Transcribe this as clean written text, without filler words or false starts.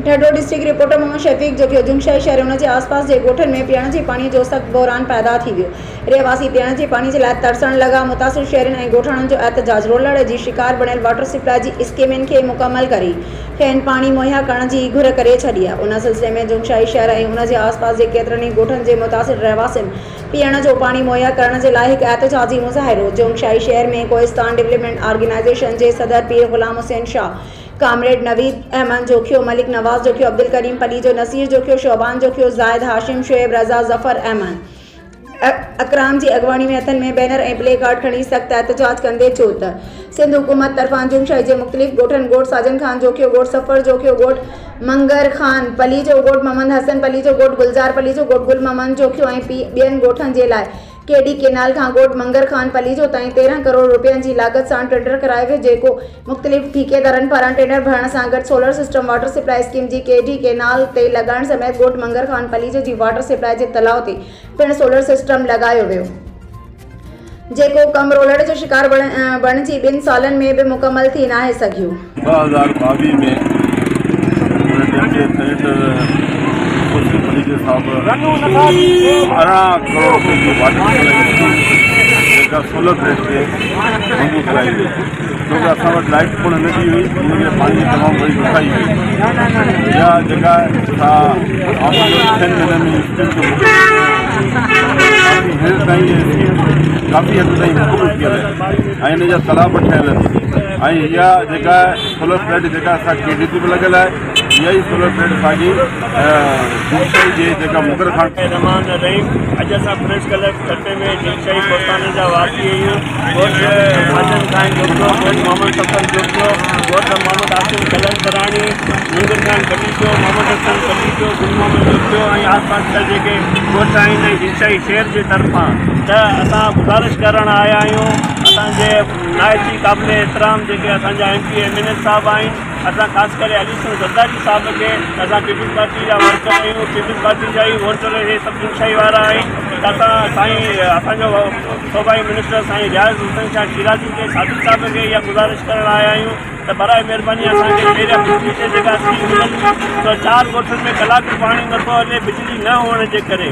ढढो district reporter Mohammad Shafiq जो कि जुमशाही शहर उन जे आसपास जे ॻोठनि में पीअण जे पाणी जो सख़्त बहिरान पैदा थी वियो। रहवासी पीअण जे पाणी जे लाइ तरसण लॻा। मुतासिर शहरनि ऐं ॻोठणनि जो एहतजाज रोलड़ जी शिकार बणियल वाटर सप्लाई जी स्कीमनि खे मुकमल करे खेनि पाणी मुहैया करण जी घुर करे छॾी आहे। उन सिलसिले में जुमशाही शहर ऐं उन जे आसपास जे केतिरनि ई ॻोठनि जे मुतासिर रहवासियुनि पीअण जो पाणी मुहैया करण जे लाइ हिकु एहतजाजी मुज़ाहिरो जुमशाही शहर में कोहिस्तान डेवलपमेंट ऑर्गेनाइज़ेशन जे सदर पीर ग़ुलाम हुसैन शाह, कामरेड नवीद अहमद जोखियो, मलिक नवाज़ जोखियो, अब्दुल करीम पलीजो, नसीर जोखियो, शोबान जोखियो, ज़ाहिद हाशिम, शोएब रज़ा, ज़फ़र अहमद अकराम जी अॻवानी में हथनि में बैनर ऐं प्ले कार्ड खणी सख़्त एहतजाज कंदे चयो त सिंध हुकूमत तरफ़ां जुमशाही जे मुख़्तलिफ़ ॻोठनि ॻोठ साजन खान जोखियो, ॻोठ सफ़र जोखियो, ॻोठ मंगर खान पलीजो, ॻोठ मोहम्मद हसन पलीजो, ॻोठ गुलज़ार पलीजो, ॻोठ गुल मोहम्मद जोखियो ऐं ॿियनि ॻोठनि जे लाइ केडी केनाल खां ॻोठ मंगर खान पलीजो ताईं 13 करोड़ रुपयनि जी लाॻत सां टेंडर करायो वियो, जेको मुख़्तलिफ़ ठेकेदारनि पारां टेंडर भरण सां गॾु solar system water supply scheme जी केडी केनाल ते लॻाइण समेत ॻोठ मंगर खान पलीजो जी वाटर सप्लाई जे तलाउ ते पिणु सोलर सिस्टम लॻायो वियो, जेको कमु रोलड़ जो शिकार बणिजी 2 सालनि में बि मुकमल थी नाहे सघियो। 2022 में सोलर प्लेट से मंजूर कराई गई, क्योंकि असां वटि लाइट कोन लॻी हुई, उनखे पाणी जी तमामु बड़ी ॾुखाई हुई। इहा जॻह काफ़ी हद ताईं मुकमल थियल आहे ऐं इन जा तालाब ठहियल आहिनि ऐं इहा जेका सोलर प्लेट जेका असां केडी ते बि लॻियल आहे, इहा ई सोलर प्लेट असांजी जुमशाही जे जेका मुगर खान रहमान रहीम। अॼु असां प्रेस क्लब खटे में जुमशाही कोस्ताने जा वासी आहियूं। ॻोठ साजन खान जोखियो, ॻोठ मोहम्मद सफ़र जोखियो, ॻोठ मोहम्मद आसिम कलन कराणी, मंगर खान पलीजो, मोहम्मद हसन पलीजो, गुल मोहम्मद जोखियो ऐं आसपास जा जेके ॻोठ आहिनि ऐं जुमशाही शहर जे तरफ़ां त असां गुज़ारिश करणु आया आहियूं असांजे नायती क़ाबिल एहतराम जेके असांजा MP MNS साहब आहिनि। असां ख़ासि करे अलीसन ज़रदारी साहब खे असां पीपल्स पार्टी जा वर्कर आहियूं, पीपल्स पार्टी जा ई वोटर हे सभु जुमशाही वारा आहिनि। त असां साईं असांजो सूबाई मिनिस्टर साईं रियाज़ हुसैन शाह शिराज़ी खे सादिक साहब खे इहा गुज़ारिश करणु आया आहियूं त बराए महिरबानी असांखे पहिरियां बिजली ते जेका स्कीम मिलंदी त 4 ॻोठनि में कलाक पाणी नथो हले बिजली न हुअण जे करे।